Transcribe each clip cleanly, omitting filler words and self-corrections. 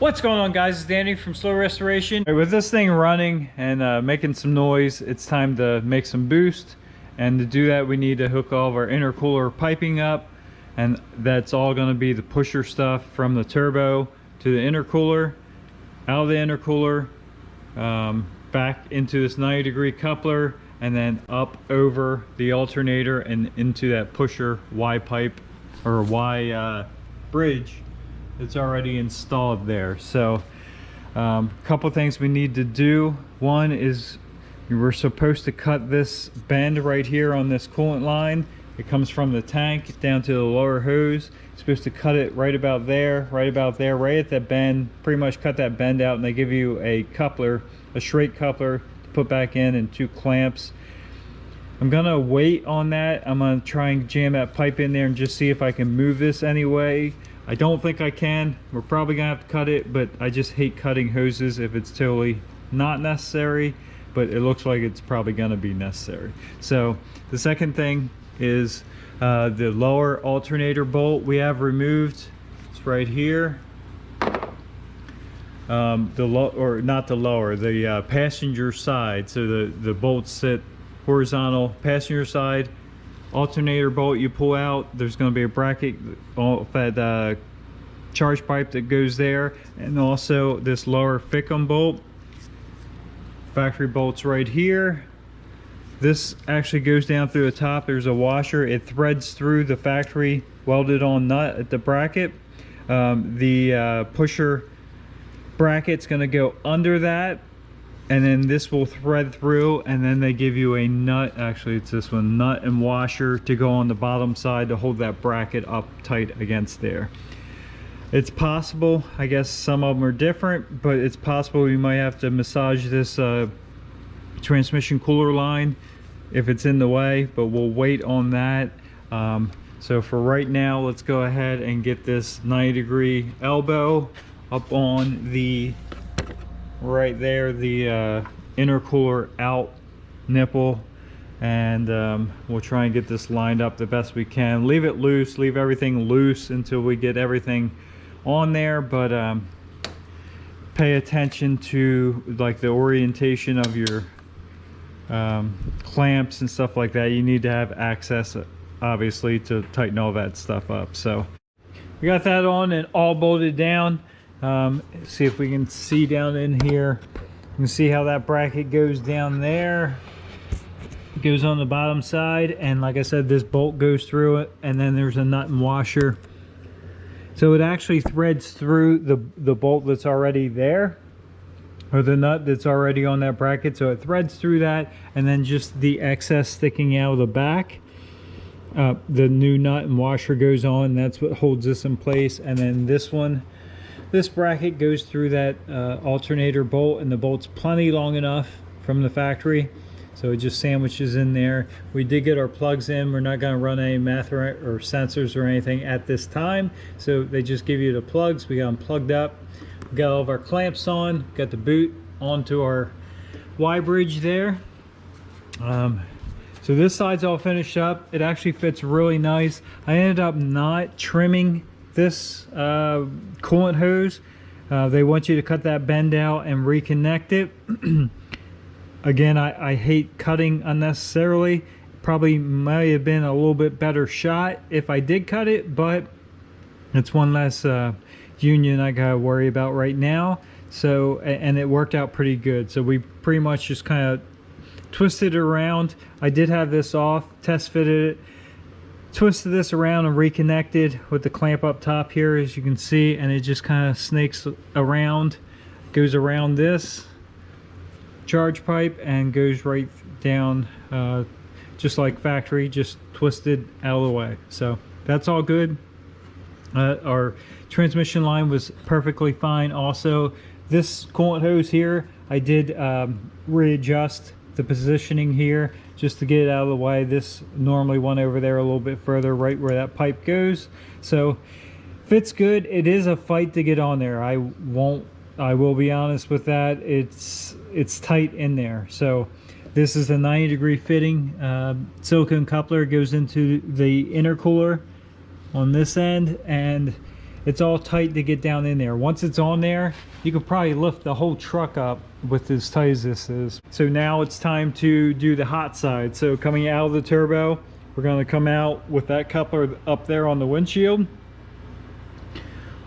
What's going on, guys? It's Danny from Slow Restoration. With this thing running and making some noise, it's time to make some boost. And to do that, we need to hook all of our intercooler piping up, and that's all going to be the pusher stuff from the turbo to the intercooler, out of the intercooler, back into this 90-degree coupler, and then up over the alternator and into that pusher Y pipe or Y bridge that's already installed there. So couple things we need to do. One is we're supposed to cut this bend right here on this coolant line. It comes from the tank down to the lower hose. You're supposed to cut it right about there, right at that bend. Pretty much cut that bend out, and they give you a coupler, a straight coupler to put back in, and 2 clamps. I'm gonna wait on that. I'm gonna try and jam that pipe in there and just see if I can move this anyway. I don't think I can. We're probably gonna have to cut it, but I just hate cutting hoses if it's totally not necessary, but it looks like it's probably gonna be necessary. So the second thing is the lower alternator bolt we have removed. It's right here. The passenger side. So the bolts sit horizontal, passenger side. Alternator bolt you pull out, there's going to be a bracket off that charge pipe that goes there, and also this lower Fickum bolt. Factory bolts right here. This actually goes down through the top. There's a washer. It threads through the factory welded on nut at the bracket. The pusher bracket's going to go under that, and then this will thread through, and then they give you a nut, actually it's this one, nut and washer to go on the bottom side to hold that bracket up tight against there. It's possible, I guess some of them are different, but it's possible we might have to massage this transmission cooler line if it's in the way, but we'll wait on that. So for right now, let's go ahead and get this 90-degree elbow up on the right there, the intercooler out nipple, and we'll try and get this lined up the best we can. Leave it loose, leave everything loose until we get everything on there, but pay attention to like the orientation of your clamps and stuff like that. You need to have access, obviously, to tighten all that stuff up. So we got that on and all bolted down. See if we can see down in here. You can see how that bracket goes down there. It goes on the bottom side, and like I said, this bolt goes through it, and then there's a nut and washer. So it actually threads through the bolt that's already there, or the nut that's already on that bracket. So it threads through that, and then just the excess sticking out of the back. The new nut and washer goes on, and that's what holds this in place. And then this bracket goes through that alternator bolt, and the bolt's plenty long enough from the factory, so it just sandwiches in there. We did get our plugs in. We're not going to run any math or sensors or anything at this time, so they just give you the plugs. We got them plugged up. We got all of our clamps on, got the boot onto our Y bridge there. So this side's all finished up. It actually fits really nice. I ended up not trimming this coolant hose. They want you to cut that bend out and reconnect it. Again, I hate cutting unnecessarily. Probably might have been a little bit better shot if I did cut it, but it's one less union I gotta worry about right now. So, and it worked out pretty good. So we pretty much just kind of twisted it around. I did have this off, test fitted it, twisted this around and reconnected with the clamp up top here, as you can see, and it just kind of snakes around, goes around this charge pipe and goes right down, just like factory, just twisted out of the way. So that's all good. Our transmission line was perfectly fine. Also, this coolant hose here, I did readjust the positioning here just to get it out of the way. This normally went over there a little bit further, right where that pipe goes. So fits good. It is a fight to get on there. I will be honest with that. It's tight in there. So this is a 90-degree fitting. Silicone coupler goes into the intercooler on this end, and it's all tight to get down in there. Once it's on there, you could probably lift the whole truck up with as tight as this is. So now it's time to do the hot side. So coming out of the turbo, we're going to come out with that coupler up there on the windshield.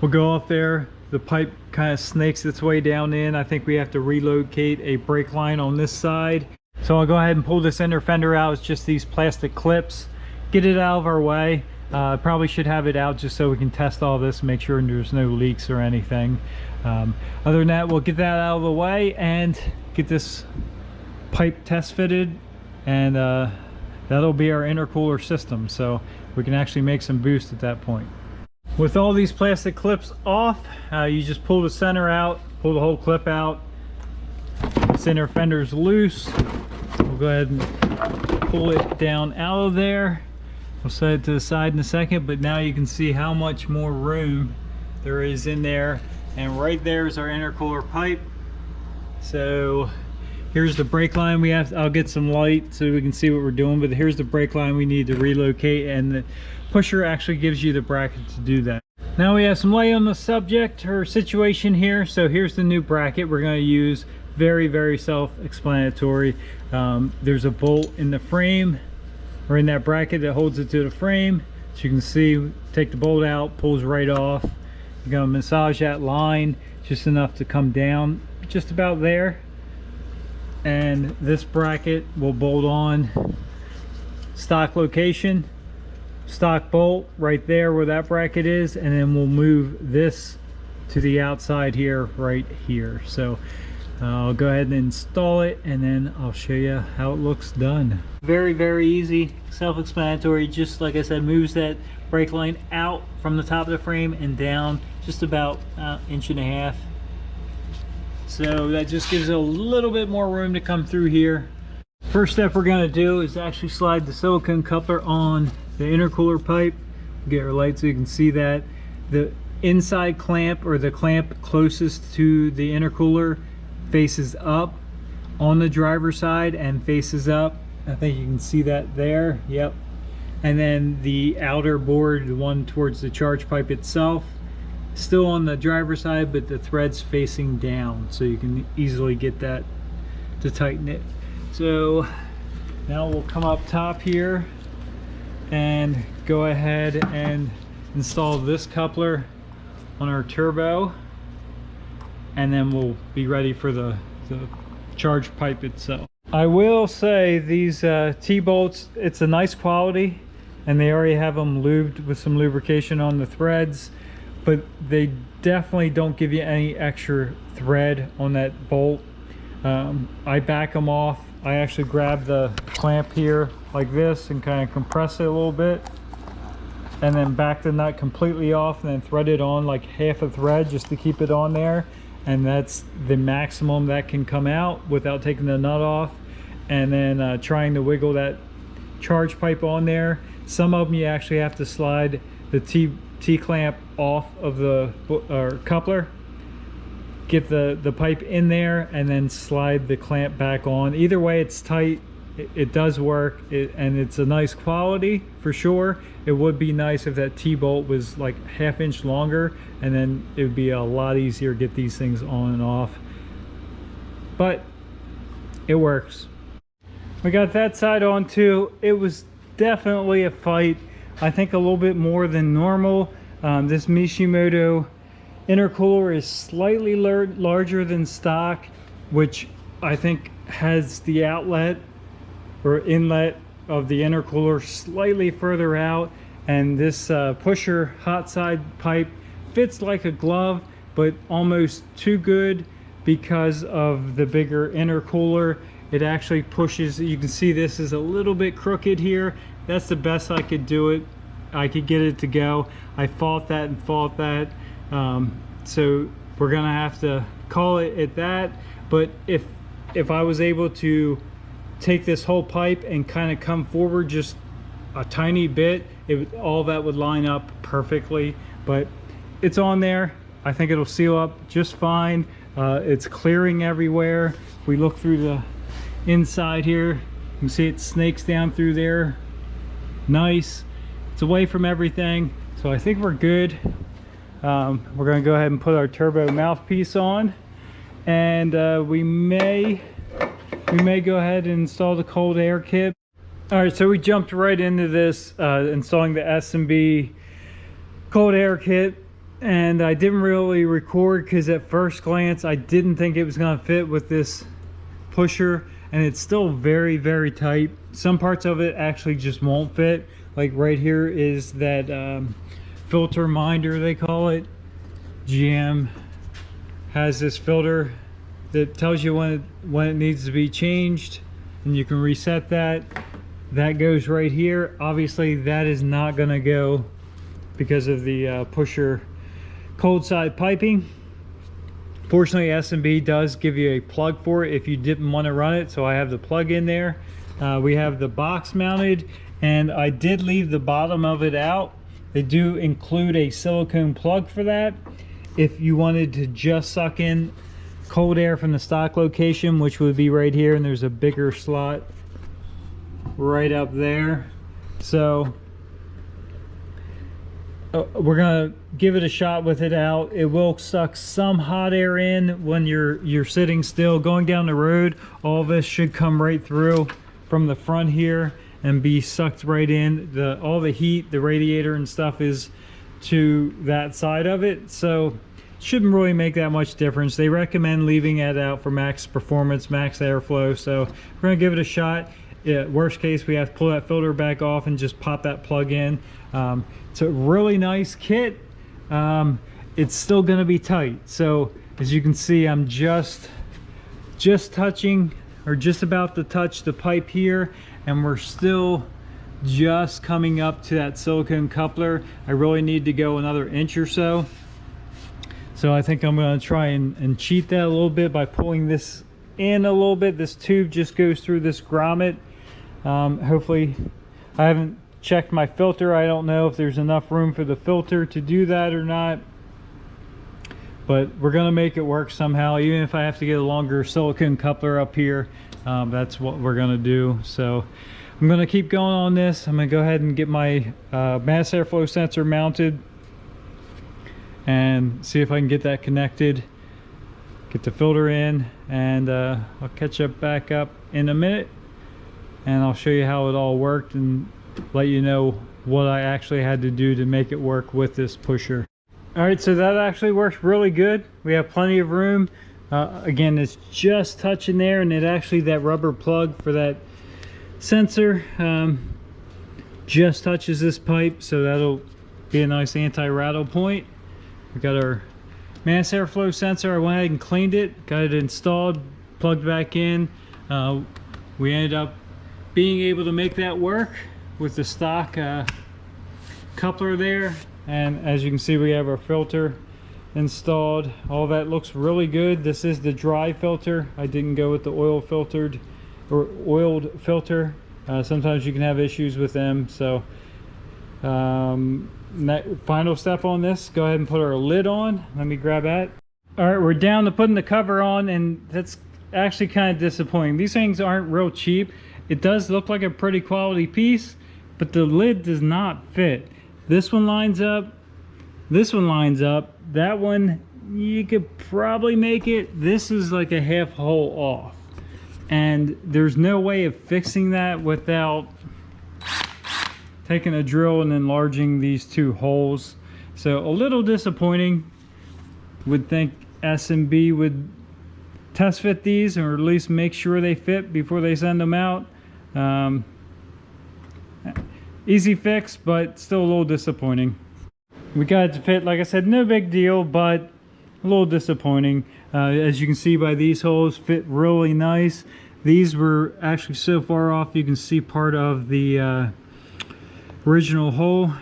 We'll go off there. The pipe kind of snakes its way down in. I think we have to relocate a brake line on this side. So I'll go ahead and pull this inner fender out. It's just these plastic clips. Get it out of our way. Probably should have it out just so we can test all this, make sure there's no leaks or anything. Other than that, we'll get that out of the way and get this pipe test fitted, and that'll be our intercooler system, so we can actually make some boost at that point. With all these plastic clips off, you just pull the center out, pull the whole clip out. This inner fender's loose. We'll go ahead and pull it down out of there. We'll set it to the side in a second, but now you can see how much more room there is in there. And right there is our intercooler pipe. So here's the brake line we have. I'll get some light so we can see what we're doing, but here's the brake line we need to relocate, and the pusher actually gives you the bracket to do that. Now we have some light on the subject or situation here. So here's the new bracket we're going to use. Very, very self-explanatory. There's a bolt in the frame, or in that bracket that holds it to the frame. So you can see, take the bolt out, pulls right off. You're going to massage that line just enough to come down just about there, and this bracket will bolt on. Stock location, stock bolt right there where that bracket is, and then we'll move this to the outside here, right here. So I'll go ahead and install it, and then I'll show you how it looks done. Very, very easy, self-explanatory. Just like I said, moves that brake line out from the top of the frame and down just about an inch and a half. So that just gives it a little bit more room to come through here. First step we're going to do is actually slide the silicone coupler on the intercooler pipe. Get our light so you can see that. The inside clamp, or the clamp closest to the intercooler, faces up on the driver's side and faces up. I think you can see that there. Yep. And then the outer board, the one towards the charge pipe itself, still on the driver's side, but the thread's facing down, so you can easily get that to tighten it. So now we'll come up top here and go ahead and install this coupler on our turbo, and then we'll be ready for the charge pipe itself. I will say these T-bolts, it's a nice quality, and they already have them lubed with some lubrication on the threads, but they definitely don't give you any extra thread on that bolt. I back them off. I actually grab the clamp here like this and kind of compress it a little bit, and then back the nut completely off, and then thread it on like half a thread just to keep it on there. And that's the maximum that can come out without taking the nut off. And then trying to wiggle that charge pipe on there. Some of them you actually have to slide the T-clamp off of the coupler, get the pipe in there, and then slide the clamp back on. Either way, it's tight. It does work, and it's a nice quality for sure. It would be nice if that T-bolt was like ½ inch longer, and then it would be a lot easier to get these things on and off, but it works. We got that side on too. It was definitely a fight. I think a little bit more than normal. This Mishimoto intercooler is slightly larger than stock, which I think has the outlet or inlet of the intercooler slightly further out, and this pusher hot side pipe fits like a glove, but almost too good because of the bigger intercooler. It actually pushes. You can see this is a little bit crooked here. That's the best I could do it. I could get it to go. I fought that and fought that. So we're gonna have to call it at that. But if I was able to take this whole pipe and kind of come forward just a tiny bit, all that would line up perfectly. But it's on there. I think it'll seal up just fine. It's clearing everywhere. If we look through the inside here, you can see it snakes down through there. Nice. It's away from everything, so I think we're good. We're going to go ahead and put our turbo mouthpiece on, and we may go ahead and install the cold air kit. All right, so we jumped right into this, installing the S&B cold air kit, and I didn't really record because at first glance I didn't think it was going to fit with this pusher, and it's still very, very tight. Some parts of it actually just won't fit. Like right here is that filter minder, they call it. GM has this filter that tells you when it needs to be changed, and you can reset that. That goes right here. Obviously that is not going to go because of the pusher cold side piping. Fortunately, S&B does give you a plug for it if you didn't want to run it, so I have the plug in there. We have the box mounted, and I did leave the bottom of it out. They do include a silicone plug for that if you wanted to just suck in cold air from the stock location, which would be right here, and there's a bigger slot right up there. So we're gonna give it a shot with it out. It will suck some hot air in when you're sitting still. Going down the road, all of this should come right through from the front here and be sucked right in. All the heat, the radiator and stuff is to that side of it, so shouldn't really make that much difference. They recommend leaving it out for max performance, max airflow, so we're gonna give it a shot. Worst case, we have to pull that filter back off and just pop that plug in. It's a really nice kit. It's still going to be tight, so as you can see, I'm just touching, or just about to touch the pipe here, and we're still just coming up to that silicone coupler. I really need to go another inch or so, so I think I'm going to try and cheat that a little bit by pulling this in a little bit. This tube just goes through this grommet. Hopefully, I haven't checked my filter. I don't know if there's enough room for the filter to do that or not, but we're gonna make it work somehow. Even if I have to get a longer silicone coupler up here, that's what we're gonna do. So I'm gonna keep going on this. I'm gonna go ahead and get my mass airflow sensor mounted and see if I can get that connected, get the filter in, and I'll catch up back up in a minute, and I'll show you how it all worked and let you know what I actually had to do to make it work with this pusher. All right, so that actually works really good. We have plenty of room. Again, it's just touching there, and it actually, that rubber plug for that sensor just touches this pipe, so that'll be a nice anti-rattle point. We got our mass airflow sensor. I went ahead and cleaned it, got it installed, plugged back in. We ended up being able to make that work with the stock coupler there, and as you can see, we have our filter installed. All that looks really good. This is the dry filter. I didn't go with the oiled filter. Sometimes you can have issues with them, so final step on this, go ahead and put our lid on. Let me grab that. All right, we're down to putting the cover on, and that's actually kind of disappointing. These things aren't real cheap. It does look like a pretty quality piece, but the lid does not fit. This one lines up, this one lines up, that one you could probably make it. This is like a half hole off, and there's no way of fixing that without taking a drill and enlarging these two holes. So a little disappointing. Would think S&B would test fit these, or at least make sure they fit before they send them out. Easy fix, but still a little disappointing. We got it to fit, like I said, no big deal, but a little disappointing. As you can see by these holes, fit really nice. These were actually so far off, you can see part of the original hole.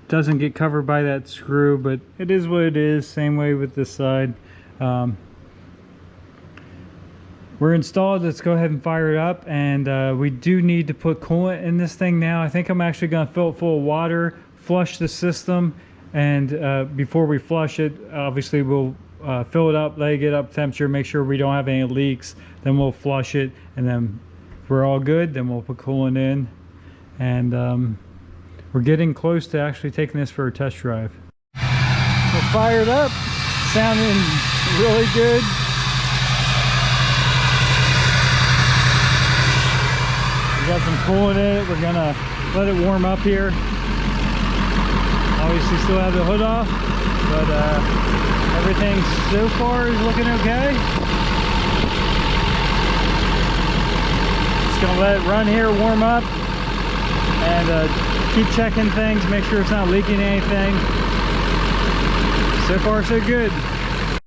Doesn't get covered by that screw, but it is what it is. Same way with this side. We're installed. Let's go ahead and fire it up, and we do need to put coolant in this thing now. I think I'm actually going to fill it full of water, flush the system, and before we flush it, obviously we'll fill it up, let it get up temperature, make sure we don't have any leaks, then we'll flush it, and then if we're all good, then we'll put coolant in. And we're getting close to actually taking this for a test drive. We're fired up, sounding really good. We got some coolant in it. We're gonna let it warm up here. Obviously still have the hood off, but everything so far is looking okay. Just gonna let it run here, warm up, and keep checking things, make sure it's not leaking anything. So far so good.